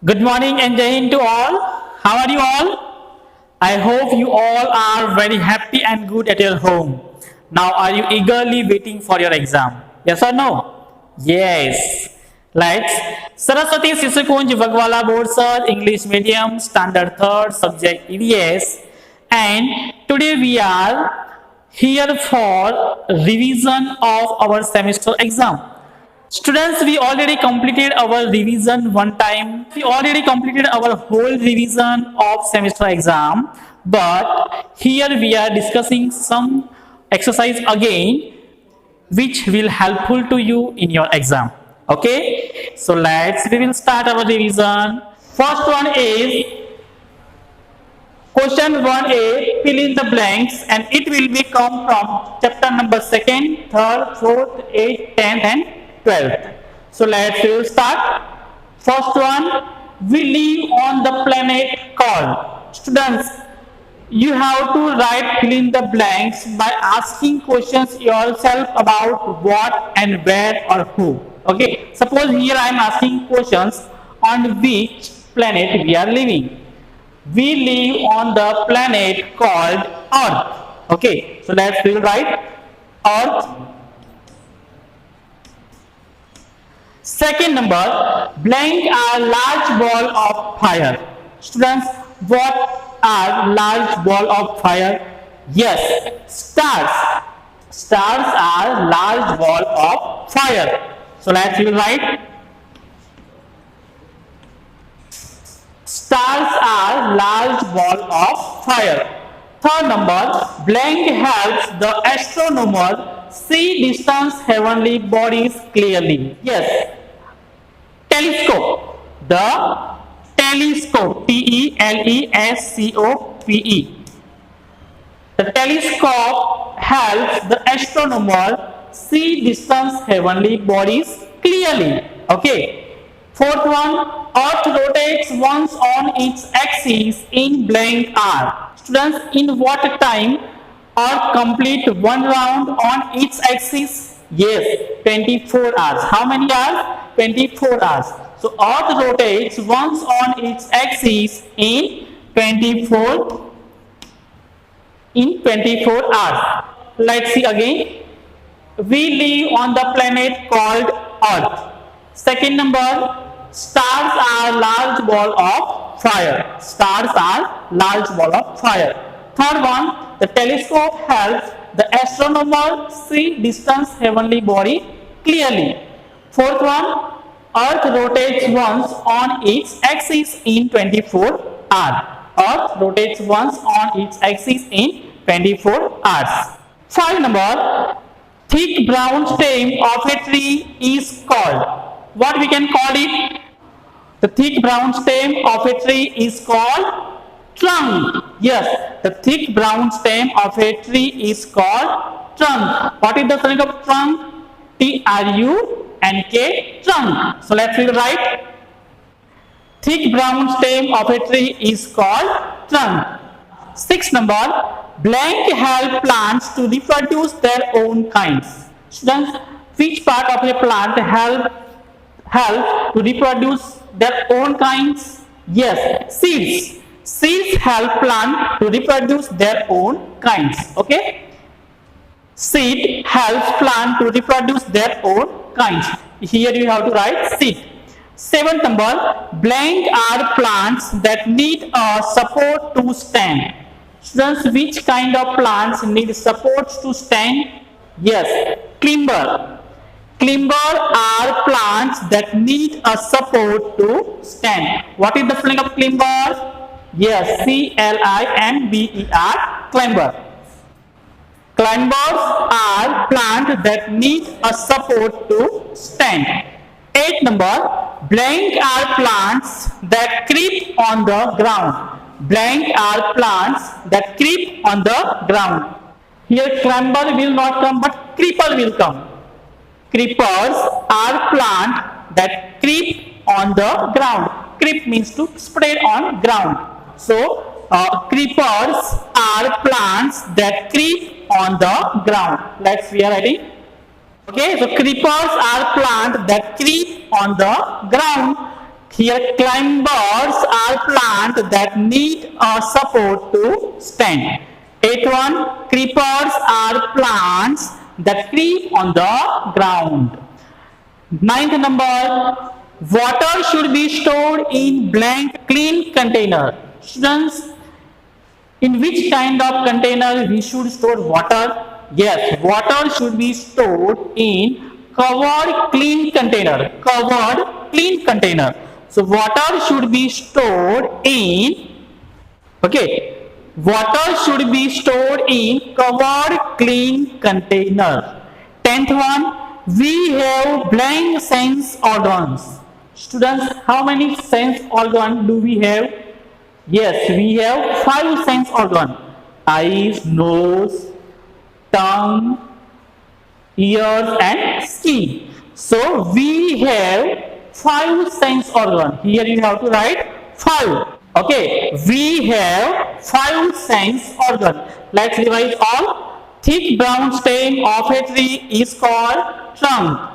Good morning and Jai Hind to all. How are you all? I hope you all are very happy and good at your home. Now, are you eagerly waiting for your exam? Yes or no? Yes. Let's Saraswati Sisukunj Vagwala Board Sir, English Medium, Standard 3rd, Subject EVS. And today we are here for revision of our semester exam. Students, we already completed our revision one time. We already completed our whole revision of semester exam. But here we are discussing some exercise again which will helpful to you in your exam. Okay, so we will start our revision. First one is question 1A, fill in the blanks, and it will be come from chapter number 2nd, 3rd, 4th, 8th, 10th and 12th. So we will start. First one, we live on the planet called. Students, you have to write fill in the blanks by asking questions yourself about what and where or who. Okay, suppose here I am asking questions on which planet we are living. We live on the planet called Earth. Okay, so we will write Earth. Second number, blank are large ball of fire. Students, what are large ball of fire? Yes, stars. Stars are large ball of fire. So we will write stars are large ball of fire. Third number, blank helps the astronomer see distant heavenly bodies clearly. Yes, telescope. The telescope, Telescope. The telescope helps the astronomer see distant heavenly bodies clearly. Okay. Fourth one, Earth rotates once on its axis in blank hour. Students, in what time Earth complete one round on its axis? Yes, 24 hours. How many hours? 24 hours. So Earth rotates once on its axis in 24 hours. Let's see again. We live on the planet called Earth. Second number, stars are large ball of fire. Stars are large ball of fire. Third one, the telescope helps the astronomer see distant heavenly body clearly. Fourth one, Earth rotates once on its axis in 24 hours. Earth rotates once on its axis in 24 hours. Five number, thick brown stem of a tree is called. What we can call it? The thick brown stem of a tree is called trunk. Yes, the thick brown stem of a tree is called trunk. What is the spelling of trunk? Trunk, trunk. So let's write. Thick brown stem of a tree is called trunk. Sixth number, blank help plants to reproduce their own kinds. Students, which part of a plant help to reproduce their own kinds? Yes, seeds. Seeds help plant to reproduce their own kinds. Okay, seed helps plant to reproduce their own kinds. Here you have to write seed. Seventh number, blank are plants that need a support to stand. Students, which kind of plants need supports to stand? Yes, climber. Climber are plants that need a support to stand. What is the spelling of climber? Yes, Climber. Climber. Climbers are plants that need a support to stand. Eighth number, blank are plants that creep on the ground. Blank are plants that creep on the ground. Here climber will not come, but creeper will come. Creepers are plants that creep on the ground. Creep means to spread on ground. So creepers are plants that creep on the ground. We are writing. Okay, so creepers are plants that creep on the ground. Here climbers are plants that need a support to stand. 8.1 creepers are plants that creep on the ground. Ninth number, water should be stored in blank clean container. Students, in which kind of container we should store water? Yes, water should be stored in covered clean container. Covered clean container. So water should be stored in, okay, water should be stored in covered clean container. 10th one, we have blank sense organs. Students, how many sense organs do we have? Yes, we have 5 sense organs: eyes, nose, tongue, ears and skin. So we have 5 sense organs. Here you have to write 5. Okay, we have 5 sense organs. Let's revise all. Thick brown stem of a tree is called trunk.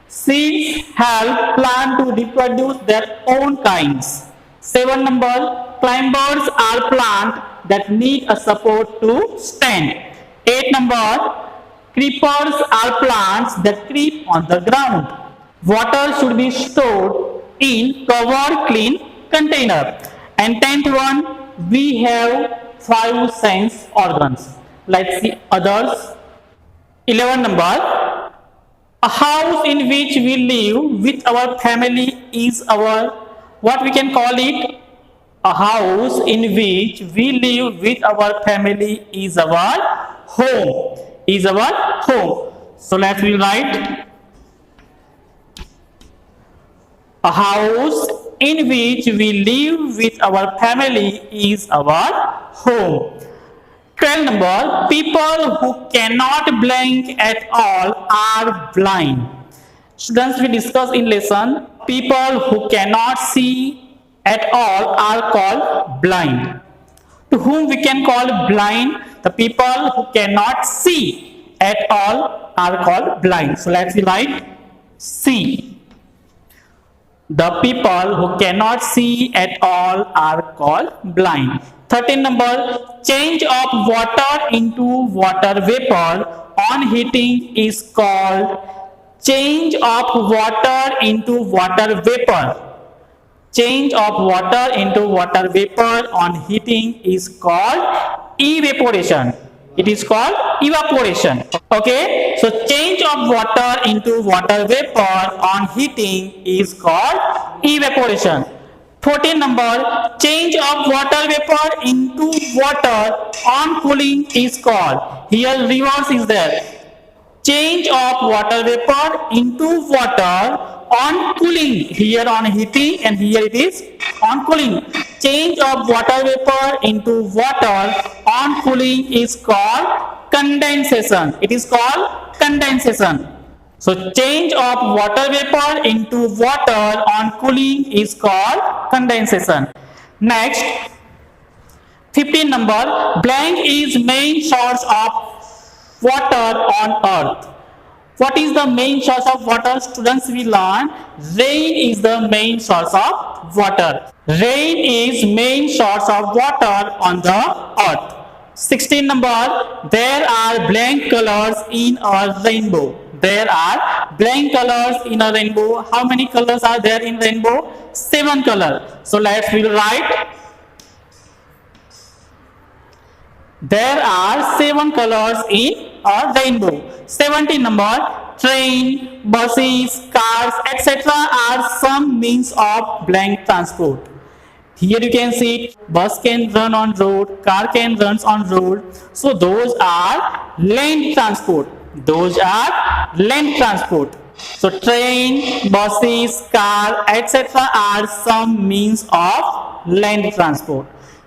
Seeds help plant to reproduce their own kinds. 7 number, climbers are plants that need a support to stand. 8 number, creepers are plants that creep on the ground. Water should be stored in covered clean container. And 10th one, we have 5 sense organs. Let's see others. 11 number, a house in which we live with our family is our, what we can call it? A house in which we live with our family is our home. Is our home. So let's write, a house in which we live with our family is our home. 12 number, people who cannot blink at all are blind. Students, we discussed in lesson, people who cannot see at all are called blind. To whom we can call blind? The people who cannot see at all are called blind. So let's write see. The people who cannot see at all are called blind. 13 number, change of water into water vapor on heating is called change of water into water vapor. Change of water into water vapor on heating is called evaporation. It is called evaporation. Okay, so change of water into water vapor on heating is called evaporation. 14 number, change of water vapor into water on cooling is called, here reverse is there, change of water vapor into water on cooling, here on heating and here it is on cooling. Change of water vapor into water on cooling is called condensation. It is called condensation. So change of water vapor into water on cooling is called condensation. Next, 15 number, blank is main source of water on earth. What is the main source of water? Students, we learn rain is the main source of water. Rain is main source of water on the earth. 16 number, there are blank colors in a rainbow. There are blank colors in a rainbow. How many colors are there in rainbow? 7 colors. So let's write, there are 7 colors in a rainbow. 17 number, train, buses, cars, etc. are some means of blank transport. Here you can see bus can run on road, car can run on road. So those are land transport. Those are land transport. So train, buses, car, etc. are some means of land transport.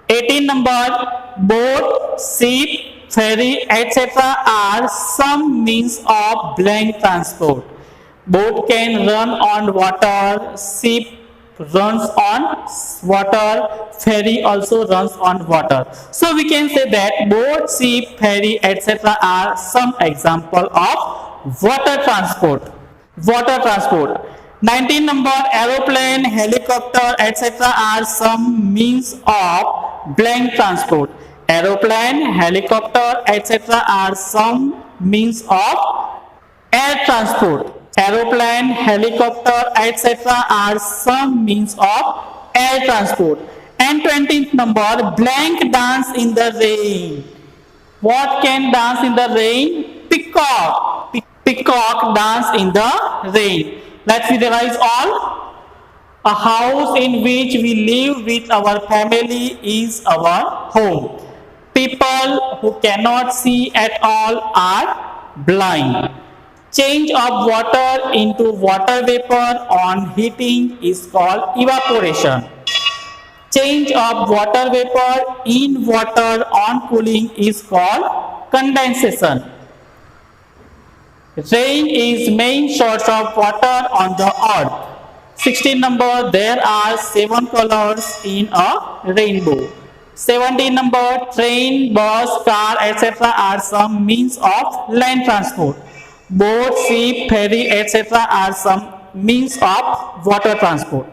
18 number, boat, ship, ferry, etc. are some means of blank transport. Boat can run on water, ship runs on water, ferry also runs on water. So we can say that boat, ship, ferry, etc. are some example of water transport. Water transport. 19 number, aeroplane, helicopter, etc. are some means of blank transport. Aeroplane, helicopter, etc. are some means of air transport. Aeroplane, helicopter, etc. are some means of air transport. And 20th number, blank dance in the rain. What can dance in the rain? Peacock. Peacock dance in the rain. Let's revise all. A house in which we live with our family is our home. People who cannot see at all are blind. Change of water into water vapor on heating is called evaporation. Change of water vapor in water on cooling is called condensation. Rain is main source of water on the earth. 16 number, there are 7 colors in a rainbow. 17 number, train, bus, car, etc. are some means of land transport. Boat, ship, ferry, etc. are some means of water transport.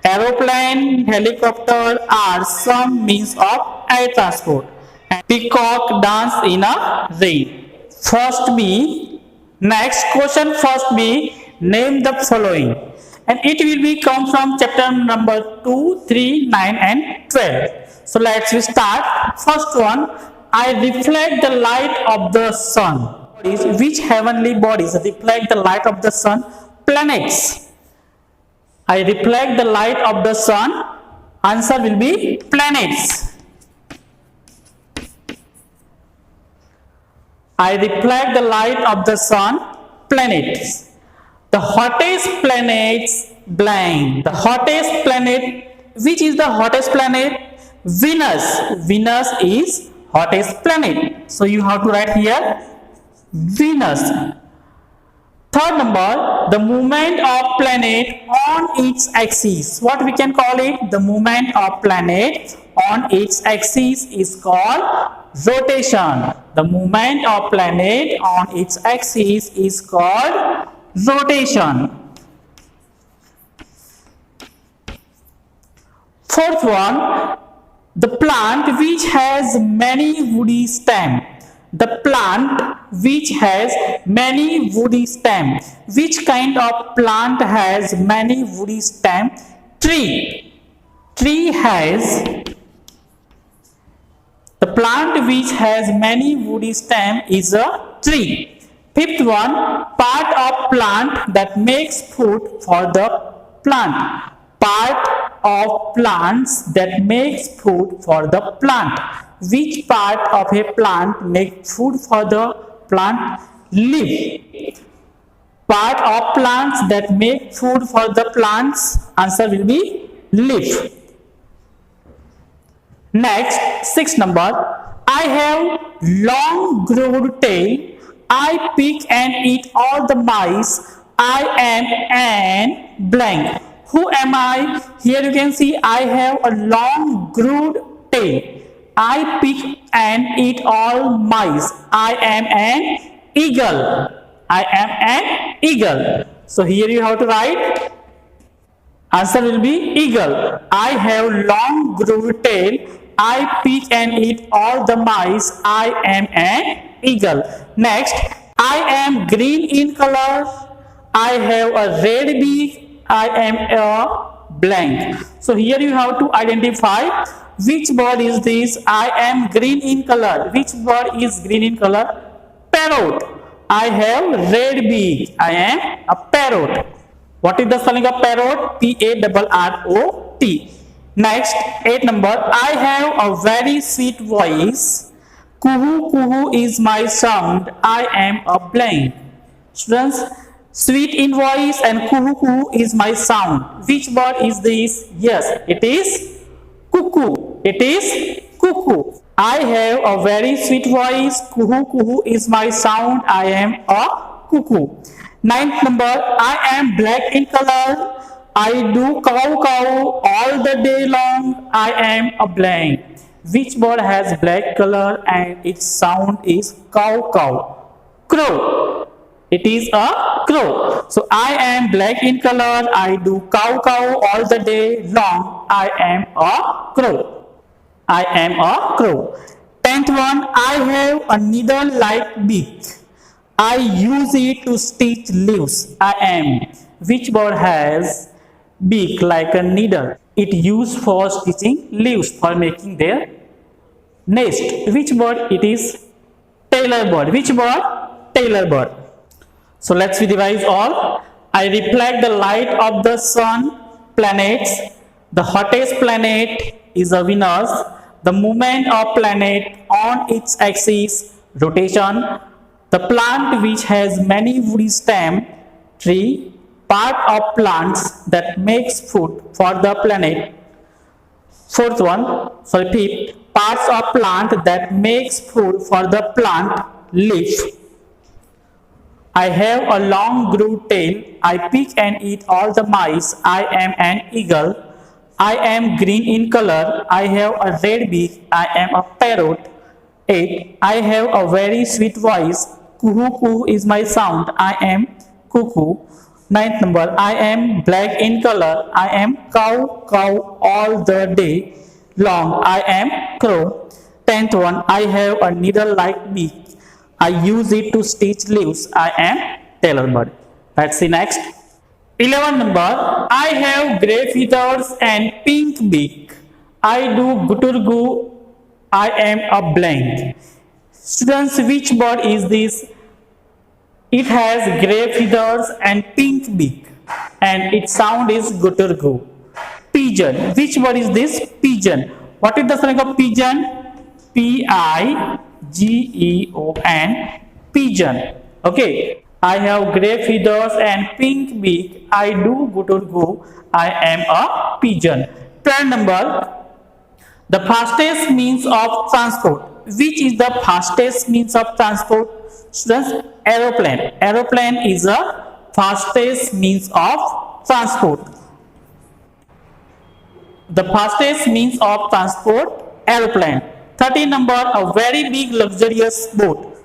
Aeroplane, helicopter are some means of air transport. And peacock dance in a rain. First B, next question first B, name the following. And it will be come from chapter number 2, 3, 9 and 12. So let's start. First one, I reflect the light of the sun. Which heavenly bodies reflect the light of the sun? Planets. I reflect the light of the sun. Answer will be planets. I reflect the light of the sun. Planets. The hottest planets blank. The hottest planet. Which is the hottest planet? Venus. Venus is hottest planet. So you have to write here Venus. Third number, the movement of planet on its axis. What we can call it? The movement of planet on its axis is called rotation. The movement of planet on its axis is called rotation. Fourth one, the plant which has many woody stems. The plant which has many woody stems. Which kind of plant has many woody stems? Tree. Tree has. The plant which has many woody stems is a tree. Fifth one, part of plant that makes food for the plant. Part of plants that makes food for the plant. Which part of a plant makes food for the plant? Leaf. Part of plants that make food for the plants. Answer will be leaf. Next, 6 number. I have long grown tail. I pick and eat all the mice. I am an blank. Who am I? Here you can see I have a long grown tail. I pick and eat all mice. I am an eagle. I am an eagle. So here you have to write. Answer will be eagle. I have long grown tail. I pick and eat all the mice. I am an eagle. Next, I am green in color. I have a red beak. I am a blank. So here you have to identify which bird is this. I am green in color. Which bird is green in color? Parrot. I have red beak. I am a parrot. What is the spelling of parrot? P-A-R-R-O-T. Next, 8 number. I have a very sweet voice. Kuhu kuhu is my sound. I am a blank. Students, sweet in voice and kuhu kuhu is my sound. Which bird is this? Yes, it is cuckoo. It is cuckoo. I have a very sweet voice. Kuhu kuhu is my sound. I am a cuckoo. 9th number. I am black in color. I do cow cow all the day long. I am a blank. Which bird has black color and its sound is cow cow? Crow. It is a crow. So I am black in color. I do cow cow all the day long. I am a crow. I am a crow. 10th one, I have a needle like beak. I use it to stitch leaves. I am. Which bird has beak like a needle? It used for stitching leaves for making their nest. Which bird it is? Tailor bird. Which bird? Tailor bird. So let's revise all. I reflect the light of the sun, planets. The hottest planet is a Venus. The movement of planet on its axis, rotation. The plant which has many woody stem, tree. Part of plants that makes food for the planet. Fifth, parts of plant that makes food for the plant, leaf. I have a long grooved tail. I pick and eat all the mice. I am an eagle. I am green in color. I have a red beak. I am a parrot. 8. I have a very sweet voice. Coo coo is my sound. I am cuckoo. 9th number, I am black in color. I am cow cow all the day long. I am crow. 10th one, I have a needle like beak. I use it to stitch leaves. I am tailor bird. Let's see next. 11 number, I have grey feathers and pink beak. I do guturgu. I am a blank. Students, which bird is this? It has grey feathers and pink beak, and its sound is guturgu. Pigeon. Which bird is this? Pigeon. What is the spelling of pigeon? P-I-G-E-O-N. Pigeon. Okay. I have grey feathers and pink beak. I do guturgu. I am a pigeon. 12 number. The fastest means of transport. Which is the fastest means of transport? Students, aeroplane. Aeroplane is the fastest means of transport. The fastest means of transport, aeroplane. 13 number, a very big luxurious boat.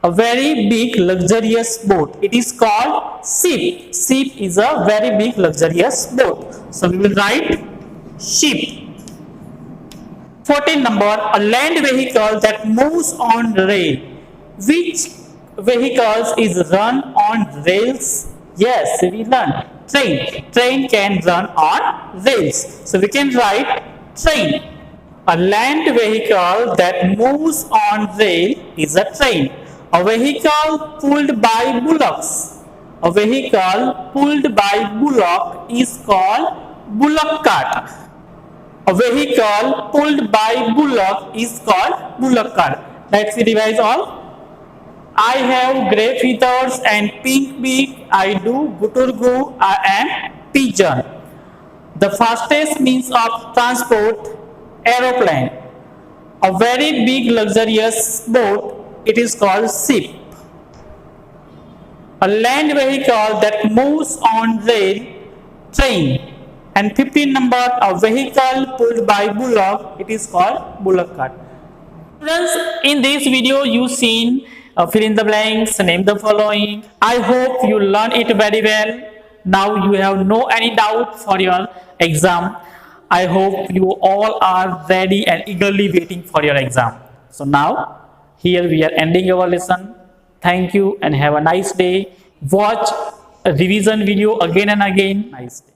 A very big luxurious boat. It is called ship. Ship is a very big luxurious boat. So we will write ship. 14 number, a land vehicle that moves on rail. Which vehicles is run on rails? Yes, we learn. Train. Train can run on rails. So we can write train. A land vehicle that moves on rail is a train. A vehicle pulled by bullocks. A vehicle pulled by bullock is called bullock cart. A vehicle pulled by bullock is called bullock cart. Let's revise all. I have grey feathers and pink beak. I do guturgu. I am pigeon. The fastest means of transport, aeroplane. A very big luxurious boat. It is called ship. A land vehicle that moves on rail, train. And 15 number, a vehicle pulled by bullock. It is called bullock cart. Friends, in this video you seen fill in the blanks, name the following. I hope you learn it very well. Now you have no any doubt for your exam. I hope you all are ready and eagerly waiting for your exam. So now here we are ending our lesson. Thank you and have a nice day. Watch a revision video again and again. Nice day.